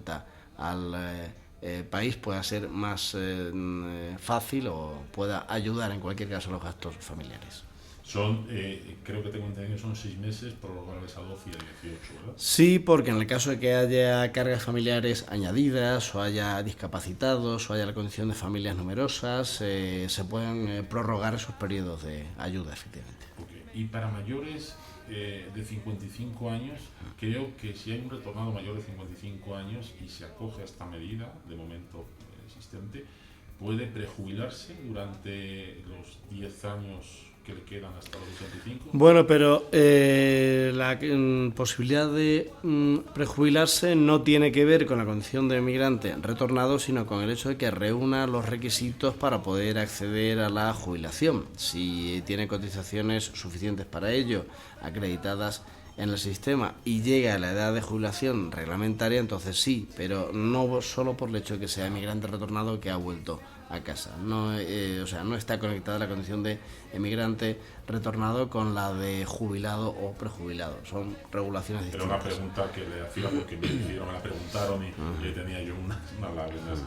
vuelta al país pueda ser más fácil o pueda ayudar en cualquier caso a los gastos familiares. Son, creo que tengo entendido, son 6 meses prorrogables a 12 y a 18, ¿verdad? Sí, porque en el caso de que haya cargas familiares añadidas o haya discapacitados o haya la condición de familias numerosas, se pueden prorrogar esos periodos de ayuda, efectivamente. Okay. Y para mayores de 55 años, creo que si hay un retornado mayor de 55 años y se acoge a esta medida, de momento existente, puede prejubilarse durante los 10 años que le quedan hasta los 65. Bueno, pero la posibilidad de prejubilarse no tiene que ver con la condición de emigrante retornado, sino con el hecho de que reúna los requisitos para poder acceder a la jubilación. Si tiene cotizaciones suficientes para ello, acreditadas en el sistema, y llega a la edad de jubilación reglamentaria, entonces sí, pero no solo por el hecho de que sea emigrante retornado que ha vuelto a casa. No, o sea, no está conectada la condición de emigrante retornado con la de jubilado o prejubilado. Son regulaciones distintas. Pero una pregunta que le hacía porque me la preguntaron y tenía yo unas lágrimas.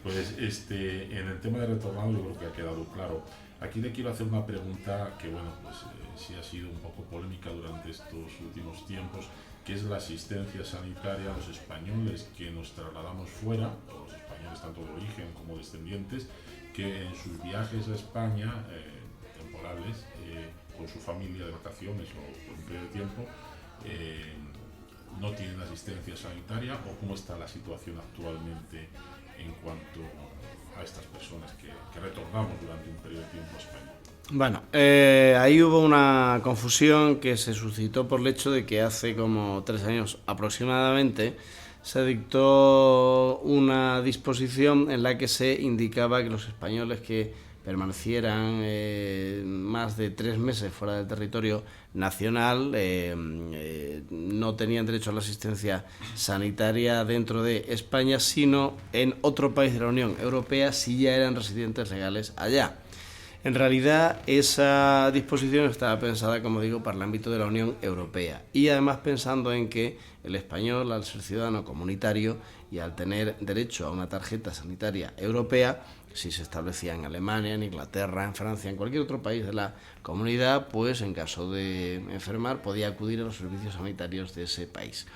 Pues en el tema de retornado yo creo que ha quedado claro. Aquí le quiero hacer una pregunta que, bueno, pues sí ha sido un poco polémica durante estos últimos tiempos, que es la asistencia sanitaria a los españoles que nos trasladamos fuera, o los españoles tanto de origen como descendientes, que en sus viajes a España, temporales, con su familia de vacaciones o por un periodo de tiempo, no tienen asistencia sanitaria, o cómo está la situación actualmente en cuanto a estas personas que retornamos durante un periodo de tiempo a España. Bueno, ahí hubo una confusión que se suscitó por el hecho de que hace como 3 años aproximadamente se dictó una disposición en la que se indicaba que los españoles que permanecieran más de 3 meses fuera del territorio nacional no tenían derecho a la asistencia sanitaria dentro de España, sino en otro país de la Unión Europea si ya eran residentes legales allá. En realidad, esa disposición estaba pensada, como digo, para el ámbito de la Unión Europea, y además pensando en que el español, al ser ciudadano comunitario y al tener derecho a una tarjeta sanitaria europea, si se establecía en Alemania, en Inglaterra, en Francia, en cualquier otro país de la comunidad, pues en caso de enfermar podía acudir a los servicios sanitarios de ese país.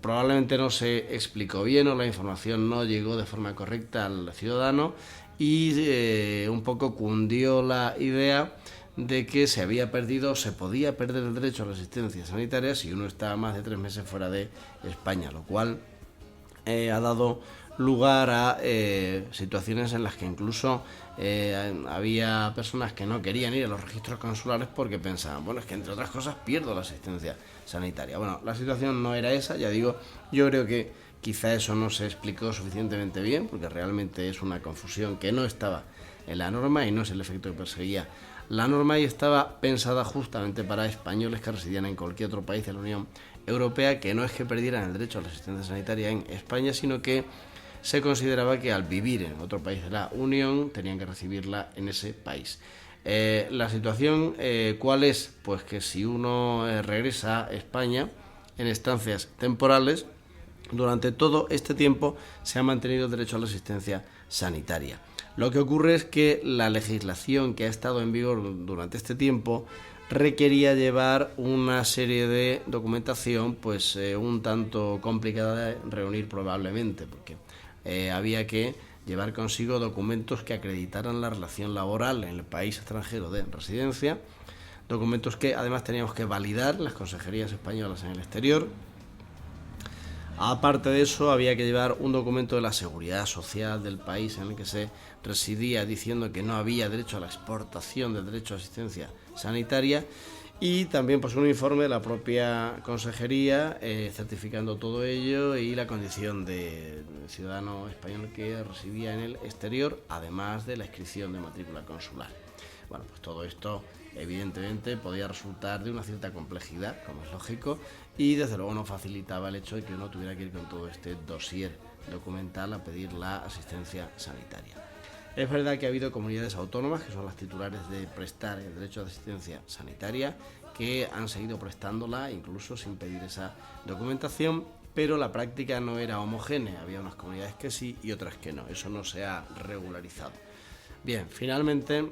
Probablemente no se explicó bien o la información no llegó de forma correcta al ciudadano, y un poco cundió la idea de que se había perdido o se podía perder el derecho a la asistencia sanitaria si uno estaba más de 3 meses fuera de España, lo cual ha dado lugar a situaciones en las que incluso había personas que no querían ir a los registros consulares porque pensaban, bueno, es que entre otras cosas pierdo la asistencia sanitaria. Bueno, la situación no era esa, ya digo, yo creo que quizá eso no se explicó suficientemente bien, porque realmente es una confusión que no estaba en la norma y no es el efecto que perseguía la norma, y estaba pensada justamente para españoles que residían en cualquier otro país de la Unión Europea, que no es que perdieran el derecho a la asistencia sanitaria en España, sino que se consideraba que al vivir en otro país de la Unión tenían que recibirla en ese país. La situación, ¿cuál es? Pues que si uno regresa a España en estancias temporales, durante todo este tiempo se ha mantenido el derecho a la asistencia sanitaria. Lo que ocurre es que la legislación que ha estado en vigor durante este tiempo requería llevar una serie de documentación pues un tanto complicada de reunir probablemente, porque había que llevar consigo documentos que acreditaran la relación laboral en el país extranjero de residencia, documentos que además teníamos que validar en las consejerías españolas en el exterior. Aparte de eso, había que llevar un documento de la seguridad social del país en el que se residía diciendo que no había derecho a la exportación del derecho a asistencia sanitaria, y también pues un informe de la propia consejería certificando todo ello y la condición de ciudadano español que residía en el exterior, además de la inscripción de matrícula consular. Bueno, pues todo esto evidentemente podía resultar de una cierta complejidad, como es lógico, y desde luego no facilitaba el hecho de que uno tuviera que ir con todo este dossier documental a pedir la asistencia sanitaria. Es verdad que ha habido comunidades autónomas, que son las titulares de prestar el derecho a asistencia sanitaria, que han seguido prestándola incluso sin pedir esa documentación, pero la práctica no era homogénea, había unas comunidades que sí y otras que no, eso no se ha regularizado. Bien, finalmente,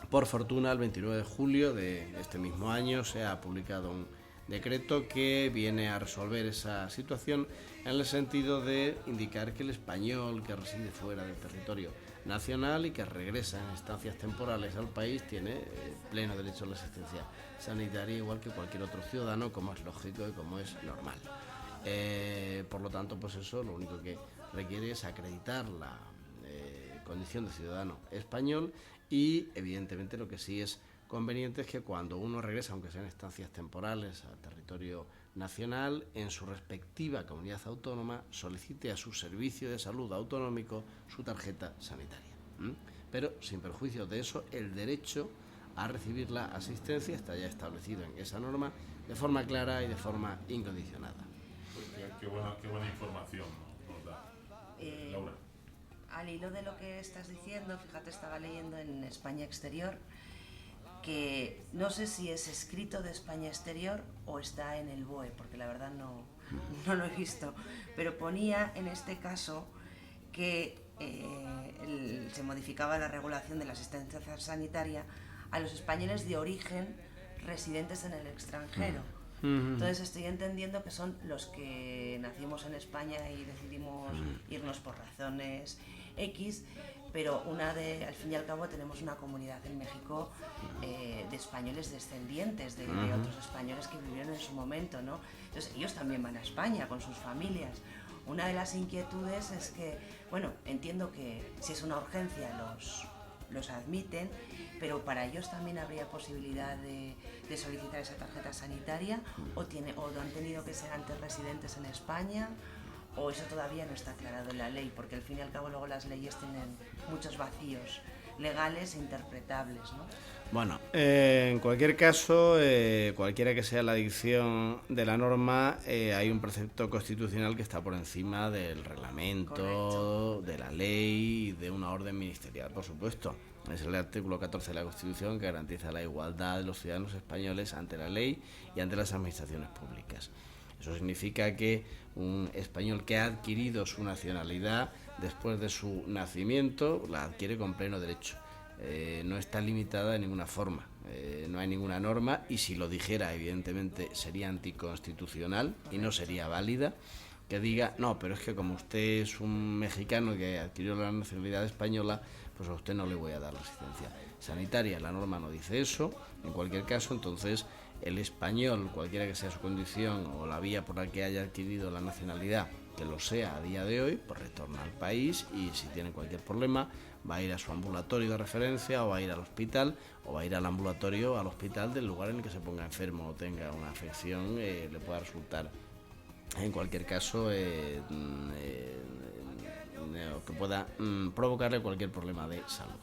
por fortuna, el 29 de julio de este mismo año se ha publicado un decreto que viene a resolver esa situación en el sentido de indicar que el español que reside fuera del territorio nacional y que regresa en estancias temporales al país tiene pleno derecho a la asistencia sanitaria igual que cualquier otro ciudadano, como es lógico y como es normal. Por lo tanto, pues eso lo único que requiere es acreditar la condición de ciudadano español y evidentemente lo que sí es conveniente es que cuando uno regresa, aunque sean estancias temporales, al territorio nacional, en su respectiva comunidad autónoma solicite a su servicio de salud autonómico su tarjeta sanitaria. Pero sin perjuicio de eso, el derecho a recibir la asistencia está ya establecido en esa norma de forma clara y de forma incondicionada. Pues qué buena información nos da. Laura. Al hilo de lo que estás diciendo, fíjate, estaba leyendo en España Exterior que no sé si es escrito de España Exterior o está en el BOE, porque la verdad no lo he visto, pero ponía en este caso que se modificaba la regulación de la asistencia sanitaria a los españoles de origen residentes en el extranjero. Entonces estoy entendiendo que son los que nacimos en España y decidimos irnos por razones X, pero al fin y al cabo tenemos una comunidad en México de españoles descendientes de otros españoles que vivieron en su momento, ¿no? Entonces ellos también van a España con sus familias. Una de las inquietudes es que, bueno, entiendo que si es una urgencia los admiten, pero para ellos también habría posibilidad de solicitar esa tarjeta sanitaria o han tenido que ser antes residentes en España, o eso todavía no está aclarado en la ley, porque al fin y al cabo luego las leyes tienen muchos vacíos legales e interpretables, ¿no? Bueno, en cualquier caso, cualquiera que sea la dicción de la norma, hay un precepto constitucional que está por encima del reglamento, correcto, de la ley y de una orden ministerial, por supuesto. Es el artículo 14 de la Constitución que garantiza la igualdad de los ciudadanos españoles ante la ley y ante las administraciones públicas. Eso significa que un español que ha adquirido su nacionalidad después de su nacimiento la adquiere con pleno derecho. No está limitada de ninguna forma, no hay ninguna norma, y si lo dijera evidentemente sería anticonstitucional y no sería válida, que diga, no, pero es que como usted es un mexicano que adquirió la nacionalidad española, pues a usted no le voy a dar la asistencia sanitaria. La norma no dice eso. En cualquier caso, entonces, el español, cualquiera que sea su condición o la vía por la que haya adquirido la nacionalidad, que lo sea a día de hoy, pues retorna al país y si tiene cualquier problema va a ir a su ambulatorio de referencia o va a ir al hospital o va a ir al ambulatorio, al hospital del lugar en el que se ponga enfermo o tenga una afección, le pueda resultar en cualquier caso que pueda provocarle cualquier problema de salud.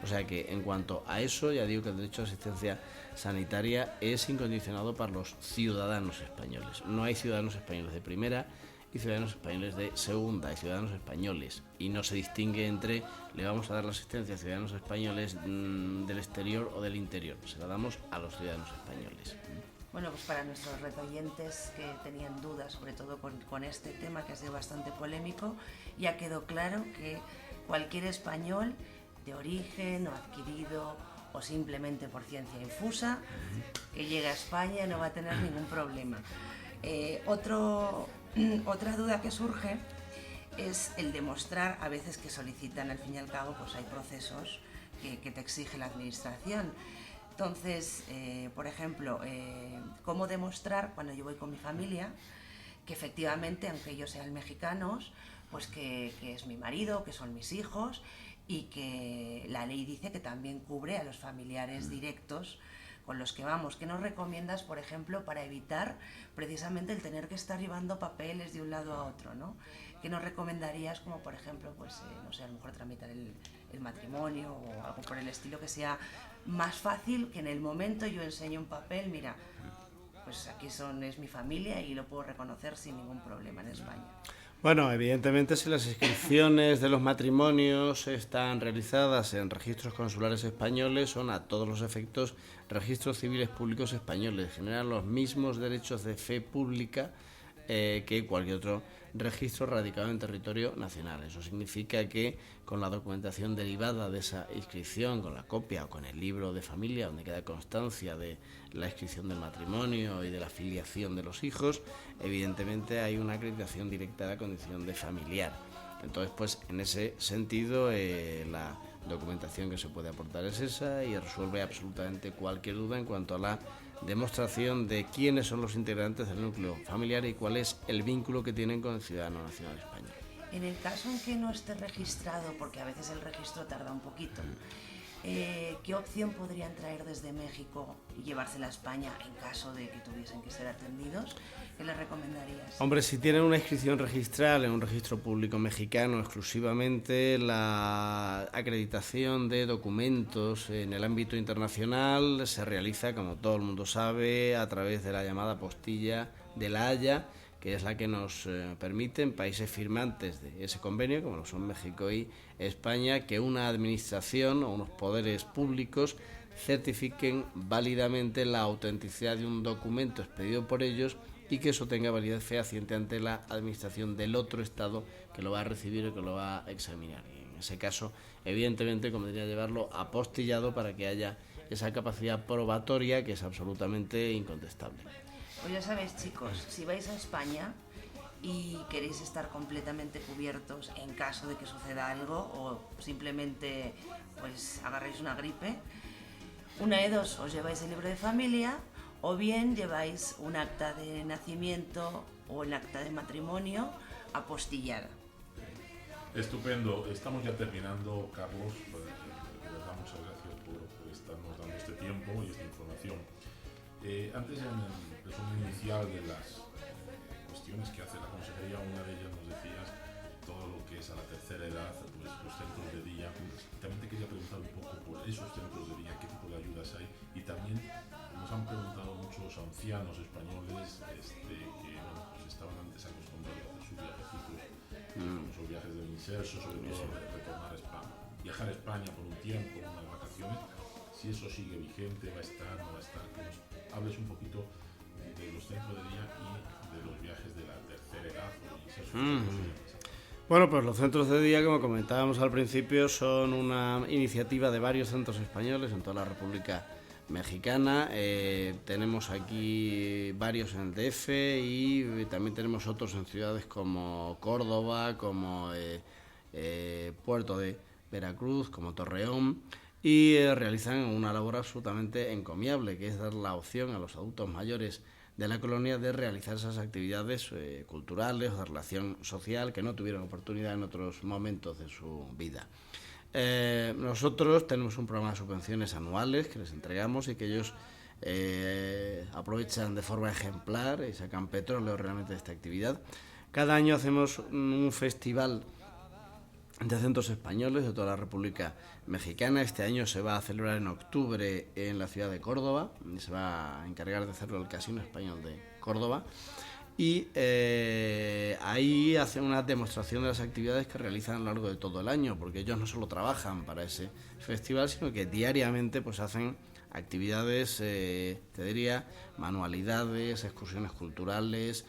O sea que en cuanto a eso, ya digo que el derecho a asistencia sanitaria es incondicionado para los ciudadanos españoles. No hay ciudadanos españoles de primera y ciudadanos españoles de segunda, hay ciudadanos españoles y no se distingue entre le vamos a dar la asistencia a ciudadanos españoles del exterior o del interior, se la damos a los ciudadanos españoles. Bueno, pues para nuestros retoyentes que tenían dudas, sobre todo con este tema que ha sido bastante polémico, ya quedó claro que cualquier español de origen o adquirido o simplemente por ciencia infusa que llegue a España no va a tener ningún problema. Otra duda que surge es el demostrar, a veces que solicitan, al fin y al cabo, pues hay procesos que te exige la administración. Entonces, por ejemplo, ¿cómo demostrar cuando yo voy con mi familia que efectivamente, aunque ellos sean mexicanos, pues que es mi marido, que son mis hijos y que la ley dice que también cubre a los familiares directos con los que vamos? ¿Qué nos recomiendas, por ejemplo, para evitar precisamente el tener que estar llevando papeles de un lado a otro, ¿no? ¿Qué nos recomendarías, como por ejemplo, pues no sé, a lo mejor tramitar el matrimonio o algo por el estilo, que sea más fácil, que en el momento yo enseño un papel, mira, pues aquí es mi familia y lo puedo reconocer sin ningún problema en España? Bueno, evidentemente si las inscripciones de los matrimonios están realizadas en registros consulares españoles, son a todos los efectos registros civiles públicos españoles, generan los mismos derechos de fe pública que cualquier otro registro radicado en territorio nacional. Eso significa que con la documentación derivada de esa inscripción, con la copia o con el libro de familia donde queda constancia de la inscripción del matrimonio y de la filiación de los hijos, evidentemente hay una acreditación directa de la condición de familiar. Entonces, pues en ese sentido, la documentación que se puede aportar es esa y resuelve absolutamente cualquier duda en cuanto a la demostración de quiénes son los integrantes del núcleo familiar y cuál es el vínculo que tienen con el ciudadano nacional español. En el caso en que no esté registrado, porque a veces el registro tarda un poquito, ¿qué opción podrían traer desde México y llevársela a España en caso de que tuviesen que ser atendidos? ¿Qué les recomendarías? Hombre, si tienen una inscripción registral en un registro público mexicano, exclusivamente la acreditación de documentos en el ámbito internacional se realiza, como todo el mundo sabe, a través de la llamada apostilla de La Haya, que es la que nos permite en países firmantes de ese convenio, como lo son México y España, que una administración o unos poderes públicos certifiquen válidamente la autenticidad de un documento expedido por ellos y que eso tenga validez fehaciente ante la administración del otro Estado que lo va a recibir o que lo va a examinar. Y en ese caso, evidentemente, convendría llevarlo apostillado para que haya esa capacidad probatoria que es absolutamente incontestable. Pues ya sabéis, chicos, si vais a España y queréis estar completamente cubiertos en caso de que suceda algo o simplemente pues agarréis una gripe, una de dos, os lleváis el libro de familia o bien lleváis un acta de nacimiento o el acta de matrimonio apostillada. Estupendo, estamos ya terminando, Carlos. De verdad, muchas gracias por estarnos dando este tiempo y esta información. Antes, en el resumen inicial de las cuestiones que hace la consejería, una de ellas nos decías todo lo que es a la tercera edad, pues los centros de día. También te quería preguntar un poco por esos centros de día, qué tipo de ayudas hay, y también nos han preguntado muchos ancianos españoles que bueno, pues estaban antes acostumbrados a hacer sus viajecitos, sus viajes de inserso, sobre todo retornar a España, viajar a España por un tiempo, unas vacaciones, si eso sigue vigente, va a estar, no va a estar, que nos hables un poquito de los centros de día y de los viajes de la tercera edad o inserso. Bueno, pues los centros de día, como comentábamos al principio, son una iniciativa de varios centros españoles en toda la República Mexicana. Tenemos aquí varios en el DF y también tenemos otros en ciudades como Córdoba, como Puerto de Veracruz, como Torreón, y realizan una labor absolutamente encomiable, que es dar la opción a los adultos mayores de la colonia de realizar esas actividades culturales o de relación social que no tuvieron oportunidad en otros momentos de su vida. Nosotros tenemos un programa de subvenciones anuales que les entregamos y que ellos aprovechan de forma ejemplar y sacan petróleo realmente de esta actividad. Cada año hacemos un festival de centros españoles de toda la República Mexicana. Este año se va a celebrar en octubre en la ciudad de Córdoba y se va a encargar de hacerlo el Casino Español de Córdoba. Y ahí hacen una demostración de las actividades que realizan a lo largo de todo el año, porque ellos no solo trabajan para ese festival, sino que diariamente pues hacen actividades, te diría, manualidades, excursiones culturales,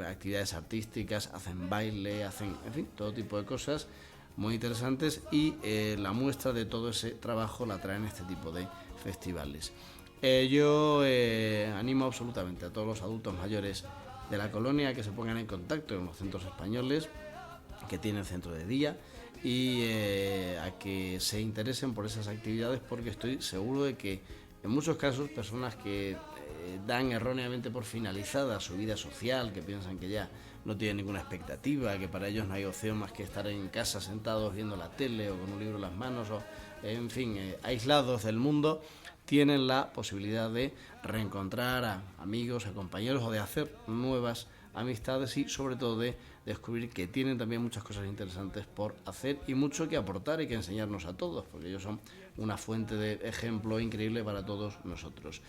actividades artísticas, hacen baile, hacen, en fin, todo tipo de cosas muy interesantes y la muestra de todo ese trabajo la traen este tipo de festivales. Yo animo absolutamente a todos los adultos mayores de la colonia que se pongan en contacto con los centros españoles que tienen centro de día y a que se interesen por esas actividades, porque estoy seguro de que en muchos casos personas que dan erróneamente por finalizada su vida social, que piensan que ya no tienen ninguna expectativa, que para ellos no hay opción más que estar en casa sentados viendo la tele o con un libro en las manos o en fin, aislados del mundo, tienen la posibilidad de reencontrar a amigos, a compañeros o de hacer nuevas amistades y sobre todo de descubrir que tienen también muchas cosas interesantes por hacer y mucho que aportar y que enseñarnos a todos, porque ellos son una fuente de ejemplo increíble para todos nosotros.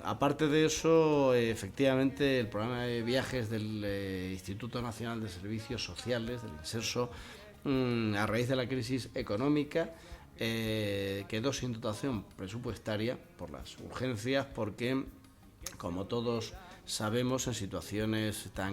Aparte de eso, efectivamente el programa de viajes del Instituto Nacional de Servicios Sociales, del INSERSO, a raíz de la crisis económica, quedó sin dotación presupuestaria por las urgencias, porque como todos sabemos en situaciones tan